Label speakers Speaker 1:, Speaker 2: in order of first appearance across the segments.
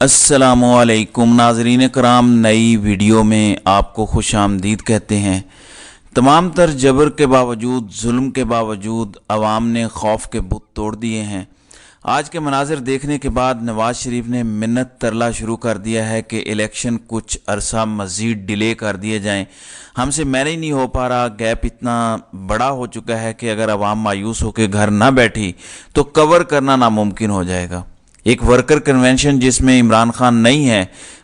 Speaker 1: السلام علیکم ناظرین کرام، نئی ویڈیو میں آپ کو خوش آمدید کہتے ہیں۔ تمام تر جبر کے باوجود، ظلم کے باوجود عوام نے خوف کے بت توڑ دیے ہیں۔ آج کے مناظر دیکھنے کے بعد نواز شریف نے منت ترلا شروع کر دیا ہے کہ الیکشن کچھ عرصہ مزید ڈیلے کر دیے جائیں، ہم سے مینیج نہیں ہو پا رہا، گیپ اتنا بڑا ہو چکا ہے کہ اگر عوام مایوس ہو کے گھر نہ بیٹھی تو کور کرنا ناممکن ہو جائے گا۔ ایک ورکر کنونشن جس میں عمران خان نہیں ہے،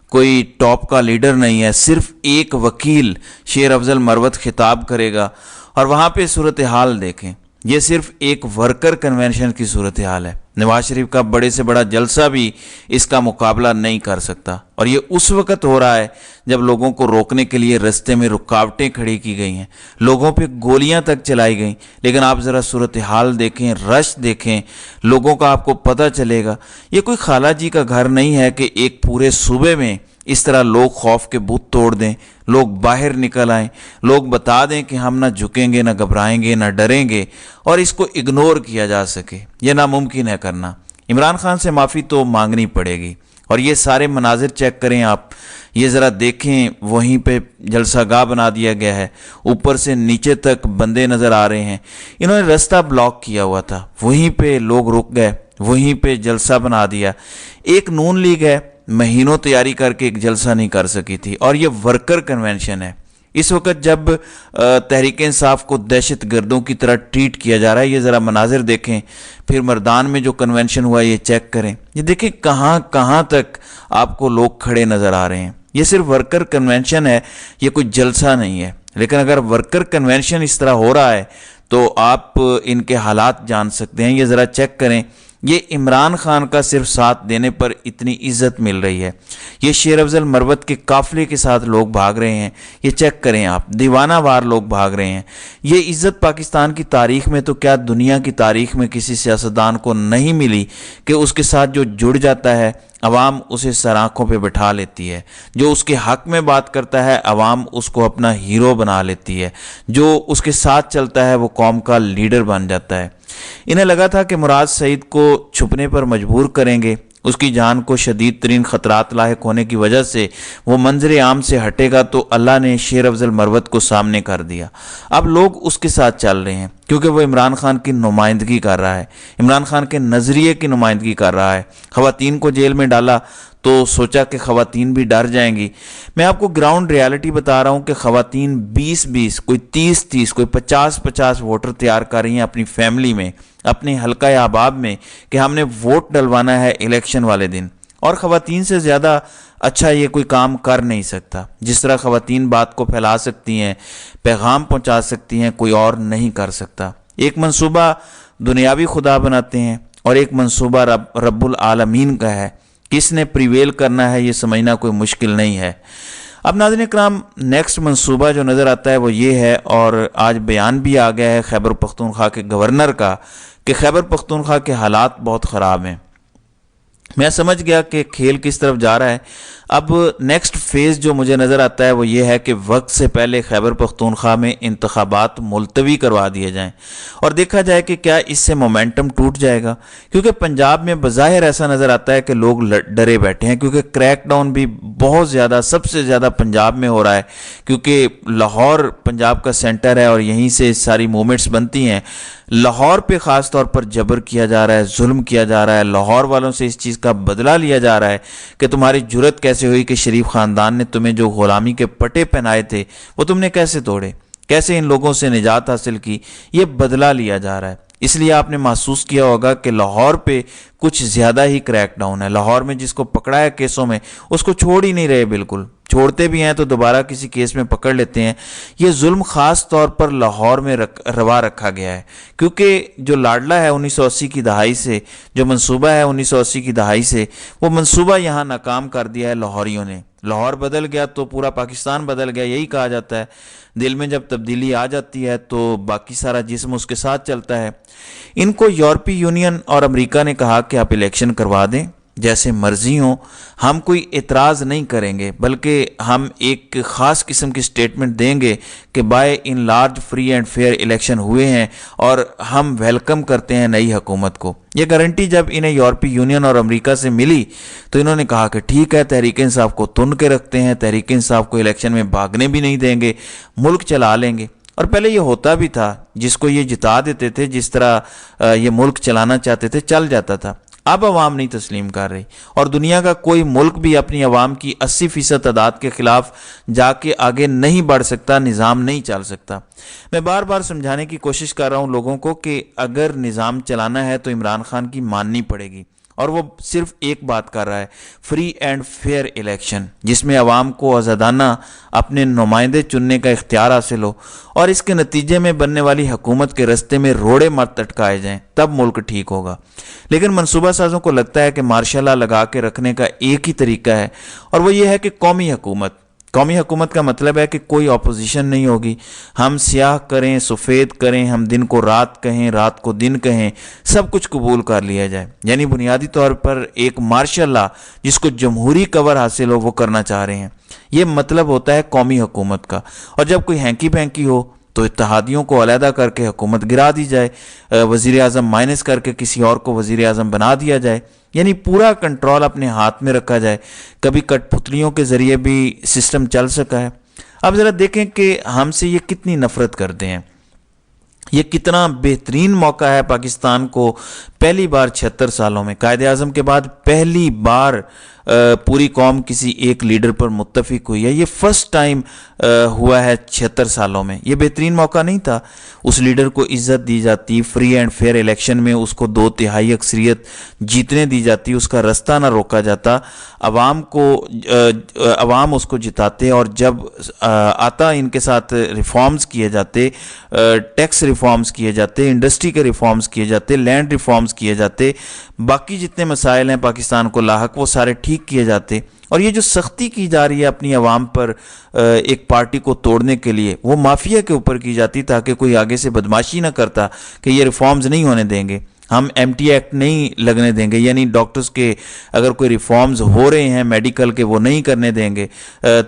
Speaker 1: کوئی ٹاپ کا لیڈر نہیں ہے، صرف ایک وکیل شیر افضل مروت خطاب کرے گا، اور وہاں پہ صورتحال دیکھیں، یہ صرف ایک ورکر کنونشن کی صورتحال ہے۔ نواز شریف کا بڑے سے بڑا جلسہ بھی اس کا مقابلہ نہیں کر سکتا، اور یہ اس وقت ہو رہا ہے جب لوگوں کو روکنے کے لیے رستے میں رکاوٹیں کھڑی کی گئی ہیں، لوگوں پہ گولیاں تک چلائی گئیں۔ لیکن آپ ذرا صورتحال دیکھیں، رش دیکھیں، لوگوں کا آپ کو پتہ چلے گا یہ کوئی خالہ جی کا گھر نہیں ہے کہ ایک پورے صوبے میں اس طرح لوگ خوف کے بت توڑ دیں، لوگ باہر نکل آئیں، لوگ بتا دیں کہ ہم نہ جھکیں گے، نہ گھبرائیں گے، نہ ڈریں گے، اور اس کو اگنور کیا جا سکے۔ یہ ناممکن ہے کرنا۔ عمران خان سے معافی تو مانگنی پڑے گی، اور یہ سارے مناظر چیک کریں آپ، یہ ذرا دیکھیں، وہیں پہ جلسہ گاہ بنا دیا گیا ہے، اوپر سے نیچے تک بندے نظر آ رہے ہیں، انہوں نے رستہ بلاک کیا ہوا تھا، وہیں پہ لوگ رک گئے، وہیں پہ جلسہ بنا دیا۔ ایک نون لیگ ہے، مہینوں تیاری کر کے ایک جلسہ نہیں کر سکی تھی، اور یہ ورکر کنونشن ہے۔ اس وقت جب تحریک انصاف کو دہشت گردوں کی طرح ٹریٹ کیا جا رہا ہے، یہ ذرا مناظر دیکھیں، پھر مردان میں جو کنونشن ہوا یہ چیک کریں، یہ دیکھیں کہاں کہاں تک آپ کو لوگ کھڑے نظر آ رہے ہیں۔ یہ صرف ورکر کنونشن ہے، یہ کوئی جلسہ نہیں ہے۔ لیکن اگر ورکر کنونشن اس طرح ہو رہا ہے تو آپ ان کے حالات جان سکتے ہیں۔ یہ ذرا چیک کریں، یہ عمران خان کا صرف ساتھ دینے پر اتنی عزت مل رہی ہے، یہ شیر افضل مروت کے قافلے کے ساتھ لوگ بھاگ رہے ہیں، یہ چیک کریں آپ، دیوانہ وار لوگ بھاگ رہے ہیں۔ یہ عزت پاکستان کی تاریخ میں تو کیا دنیا کی تاریخ میں کسی سیاستدان کو نہیں ملی کہ اس کے ساتھ جو جڑ جاتا ہے عوام اسے سر آنکھوں پہ بٹھا لیتی ہے، جو اس کے حق میں بات کرتا ہے عوام اس کو اپنا ہیرو بنا لیتی ہے، جو اس کے ساتھ چلتا ہے وہ قوم کا لیڈر بن جاتا ہے۔ انہیں لگا تھا کہ مراد سعید کو چھپنے پر مجبور کریں گے، اس کی جان کو شدید ترین خطرات لاحق ہونے کی وجہ سے وہ منظر عام سے ہٹے گا، تو اللہ نے شیر افضل مروت کو سامنے کر دیا۔ اب لوگ اس کے ساتھ چل رہے ہیں کیونکہ وہ عمران خان کی نمائندگی کر رہا ہے، عمران خان کے نظریے کی نمائندگی کر رہا ہے۔ خواتین کو جیل میں ڈالا تو سوچا کہ خواتین بھی ڈر جائیں گی۔ میں آپ کو گراؤنڈ ریالٹی بتا رہا ہوں کہ خواتین 20 کوئی 30 کوئی 50 ووٹر تیار کر رہی ہیں اپنی فیملی میں، اپنے حلقہ احباب میں، کہ ہم نے ووٹ ڈلوانا ہے الیکشن والے دن۔ اور خواتین سے زیادہ اچھا یہ کوئی کام کر نہیں سکتا۔ جس طرح خواتین بات کو پھیلا سکتی ہیں، پیغام پہنچا سکتی ہیں، کوئی اور نہیں کر سکتا۔ ایک منصوبہ دنیاوی خدا بناتے ہیں، اور ایک منصوبہ رب العالمین کا ہے۔ کس نے پریویل کرنا ہے یہ سمجھنا کوئی مشکل نہیں ہے۔ اب ناظرین اکرام، نیکسٹ منصوبہ جو نظر آتا ہے وہ یہ ہے، اور آج بیان بھی آ گیا ہے خیبر پختونخوا کے گورنر کا کہ خیبر پختونخوا کے حالات بہت خراب ہیں۔ میں سمجھ گیا کہ کھیل کس طرف جا رہا ہے۔ اب نیکسٹ فیز جو مجھے نظر آتا ہے وہ یہ ہے کہ وقت سے پہلے خیبر پختونخوا میں انتخابات ملتوی کروا دیے جائیں، اور دیکھا جائے کہ کیا اس سے مومنٹم ٹوٹ جائے گا، کیونکہ پنجاب میں بظاہر ایسا نظر آتا ہے کہ لوگ ڈرے بیٹھے ہیں، کیونکہ کریک ڈاؤن بھی بہت زیادہ، سب سے زیادہ پنجاب میں ہو رہا ہے، کیونکہ لاہور پنجاب کا سینٹر ہے اور یہیں سے ساری موومنٹس بنتی ہیں۔ لاہور پہ خاص طور پر جبر کیا جا رہا ہے، ظلم کیا جا رہا ہے، لاہور والوں سے اس چیز کا بدلہ لیا جا رہا ہے کہ تمہاری جرت کیسے ہوئی کہ شریف خاندان نے تمہیں جو غلامی کے پٹے پہنائے تھے وہ تم نے کیسے توڑے، کیسے ان لوگوں سے نجات حاصل کی، یہ بدلہ لیا جا رہا ہے۔ اس لیے آپ نے محسوس کیا ہوگا کہ لاہور پہ کچھ زیادہ ہی کریک ڈاؤن ہے۔ لاہور میں جس کو پکڑا ہے کیسوں میں اس کو چھوڑ ہی نہیں رہے، بالکل چھوڑتے بھی ہیں تو دوبارہ کسی کیس میں پکڑ لیتے ہیں۔ یہ ظلم خاص طور پر لاہور میں روا رکھا گیا ہے، کیونکہ جو لاڈلا ہے 1980 کی دہائی سے، جو منصوبہ ہے 1980 کی دہائی سے، وہ منصوبہ یہاں ناکام کر دیا ہے لاہوریوں نے۔ لاہور بدل گیا تو پورا پاکستان بدل گیا، یہی کہا جاتا ہے۔ دل میں جب تبدیلی آ جاتی ہے تو باقی سارا جسم اس کے ساتھ چلتا ہے۔ ان کو یورپی یونین اور امریکہ نے کہا کہ آپ الیکشن کروا دیں، جیسے مرضی ہوں، ہم کوئی اعتراض نہیں کریں گے، بلکہ ہم ایک خاص قسم کی سٹیٹمنٹ دیں گے کہ by and large free and fair election ہوئے ہیں اور ہم ویلکم کرتے ہیں نئی حکومت کو۔ یہ گارنٹی جب انہیں یورپی یونین اور امریکہ سے ملی تو انہوں نے کہا کہ ٹھیک ہے، تحریک انصاف کو تن کے رکھتے ہیں، تحریک انصاف کو الیکشن میں بھاگنے بھی نہیں دیں گے، ملک چلا لیں گے۔ اور پہلے یہ ہوتا بھی تھا، جس کو یہ جتا دیتے تھے، جس طرح یہ ملک چلانا چاہتے تھے، چل جاتا تھا۔ اب عوام نہیں تسلیم کر رہی، اور دنیا کا کوئی ملک بھی اپنی عوام کی 80% تعداد کے خلاف جا کے آگے نہیں بڑھ سکتا، نظام نہیں چل سکتا۔ میں بار بار سمجھانے کی کوشش کر رہا ہوں لوگوں کو کہ اگر نظام چلانا ہے تو عمران خان کی ماننی پڑے گی، اور وہ صرف ایک بات کر رہا ہے، فری اینڈ فیئر الیکشن، جس میں عوام کو آزادانہ اپنے نمائندے چننے کا اختیار حاصل ہو، اور اس کے نتیجے میں بننے والی حکومت کے رستے میں روڑے مت اٹکائے جائیں، تب ملک ٹھیک ہوگا۔ لیکن منصوبہ سازوں کو لگتا ہے کہ مارشل لا لگا کے رکھنے کا ایک ہی طریقہ ہے، اور وہ یہ ہے کہ قومی حکومت۔ قومی حکومت کا مطلب ہے کہ کوئی اپوزیشن نہیں ہوگی، ہم سیاہ کریں سفید کریں، ہم دن کو رات کہیں رات کو دن کہیں، سب کچھ قبول کر لیا جائے۔ یعنی بنیادی طور پر ایک مارشل لا جس کو جمہوری کور حاصل ہو وہ کرنا چاہ رہے ہیں۔ یہ مطلب ہوتا ہے قومی حکومت کا۔ اور جب کوئی ہینکی پینکی ہو تو اتحادیوں کو علیحدہ کر کے حکومت گرا دی جائے، وزیر اعظم مائنس کر کے کسی اور کو وزیر اعظم بنا دیا جائے، یعنی پورا کنٹرول اپنے ہاتھ میں رکھا جائے۔ کبھی کٹ پتلیوں کے ذریعے بھی سسٹم چل سکا ہے۔ اب ذرا دیکھیں کہ ہم سے یہ کتنی نفرت کرتے ہیں۔ یہ کتنا بہترین موقع ہے پاکستان کو، پہلی بار 76 سالوں میں، قائد اعظم کے بعد پہلی بار پوری قوم کسی ایک لیڈر پر متفق ہوئی ہے۔ یہ فرسٹ ٹائم ہوا ہے 76 سالوں میں۔ یہ بہترین موقع نہیں تھا؟ اس لیڈر کو عزت دی جاتی، فری اینڈ فیئر الیکشن میں اس کو 2/3 اکثریت جیتنے دی جاتی، اس کا رستہ نہ روکا جاتا، عوام اس کو جتاتے، اور جب آتا ان کے ساتھ ریفارمز کیے جاتے، ٹیکس ریفارمز کیے جاتے، انڈسٹری کے ریفارمز کیے جاتے، لینڈ ریفارمز کیے جاتے، باقی جتنے مسائل ہیں پاکستان کو لاحق وہ سارے ٹھیک کیے جاتے۔ اور یہ جو سختی کی جا رہی ہے اپنی عوام پر ایک پارٹی کو توڑنے کے لیے، وہ مافیا کے اوپر کی جاتی تاکہ کوئی آگے سے بدماشی نہ کرتا کہ یہ ریفارمز نہیں ہونے دیں گے، ہم ایم ٹی ایکٹ نہیں لگنے دیں گے، یعنی ڈاکٹرز کے اگر کوئی ریفارمز ہو رہے ہیں میڈیکل کے وہ نہیں کرنے دیں گے،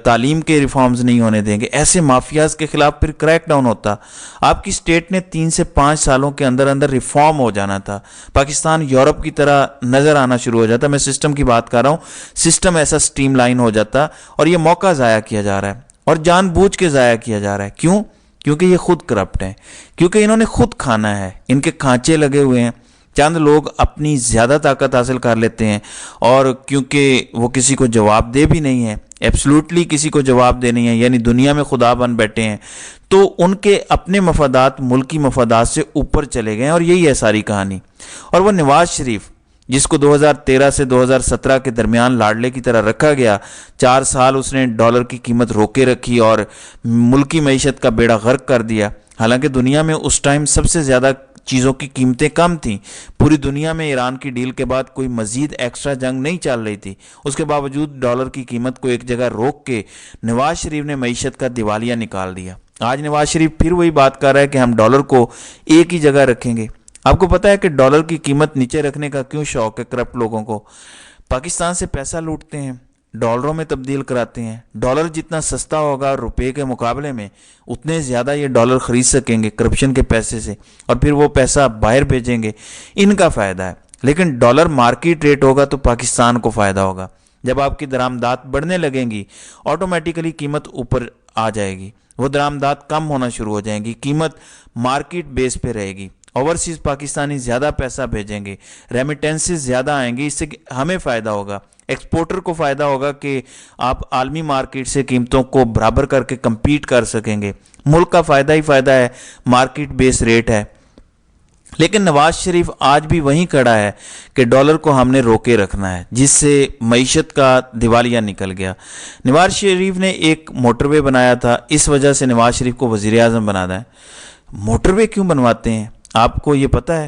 Speaker 1: تعلیم کے ریفارمز نہیں ہونے دیں گے۔ ایسے مافیاز کے خلاف پھر کریک ڈاؤن ہوتا۔ آپ کی سٹیٹ نے 3 سے 5 سالوں کے اندر اندر ریفارم ہو جانا تھا، پاکستان یورپ کی طرح نظر آنا شروع ہو جاتا۔ میں سسٹم کی بات کر رہا ہوں، سسٹم ایسا سٹریم لائن ہو جاتا، اور یہ موقع ضائع کیا جا رہا ہے، اور جان بوجھ کے ضائع کیا جا رہا ہے۔ کیوں؟ کیونکہ یہ خود کرپٹ ہیں، کیونکہ انہوں نے خود کھانا ہے، ان کے کھانچے لگے ہوئے ہیں، چند لوگ اپنی زیادہ طاقت حاصل کر لیتے ہیں، اور کیونکہ وہ کسی کو جواب دہ بھی نہیں ہے، ایبسلوٹلی کسی کو جواب دہ نہیں ہے، یعنی دنیا میں خدا بن بیٹھے ہیں، تو ان کے اپنے مفادات ملکی مفادات سے اوپر چلے گئے، اور یہی ہے ساری کہانی۔ اور وہ نواز شریف جس کو 2013 سے 2017 کے درمیان لاڈلے کی طرح رکھا گیا، 4 سال اس نے ڈالر کی قیمت روکے رکھی اور ملکی معیشت کا بیڑا غرق کر دیا۔ حالانکہ دنیا میں اس ٹائم سب سے زیادہ چیزوں کی قیمتیں کم تھیں، پوری دنیا میں ایران کی ڈیل کے بعد کوئی مزید ایکسٹرا جنگ نہیں چل رہی تھی، اس کے باوجود ڈالر کی قیمت کو ایک جگہ روک کے نواز شریف نے معیشت کا دیوالیہ نکال دیا۔ آج نواز شریف پھر وہی بات کر رہا ہے کہ ہم ڈالر کو ایک ہی جگہ رکھیں گے۔ آپ کو پتہ ہے کہ ڈالر کی قیمت نیچے رکھنے کا کیوں شوق ہے کرپٹ لوگوں کو؟ پاکستان سے پیسہ لوٹتے ہیں، ڈالروں میں تبدیل کراتے ہیں، ڈالر جتنا سستا ہوگا روپے کے مقابلے میں اتنے زیادہ یہ ڈالر خرید سکیں گے کرپشن کے پیسے سے، اور پھر وہ پیسہ باہر بھیجیں گے، ان کا فائدہ ہے۔ لیکن ڈالر مارکیٹ ریٹ ہوگا تو پاکستان کو فائدہ ہوگا۔ جب آپ کی درآمدات بڑھنے لگیں گی آٹومیٹیکلی قیمت اوپر آ جائے گی، وہ درآمدات کم ہونا شروع ہو جائیں گی، قیمت مارکیٹ بیس پہ رہے گی، اوورسیز پاکستانی زیادہ پیسہ بھیجیں گے، ریمیٹنسز زیادہ آئیں گے، اس سے ہمیں فائدہ ہوگا، ایکسپورٹر کو فائدہ ہوگا کہ آپ عالمی مارکیٹ سے قیمتوں کو برابر کر کے کمپیٹ کر سکیں گے، ملک کا فائدہ ہی فائدہ ہے، مارکیٹ بیس ریٹ ہے۔ لیکن نواز شریف آج بھی وہیں کھڑا ہے کہ ڈالر کو ہم نے روکے رکھنا ہے، جس سے معیشت کا دیوالیہ نکل گیا۔ نواز شریف نے ایک موٹر وے بنایا تھا، اس وجہ سے نواز شریف کو وزیر اعظم بنا ہے۔ موٹر وے کیوں بنواتے ہیں؟ آپ کو یہ پتہ ہے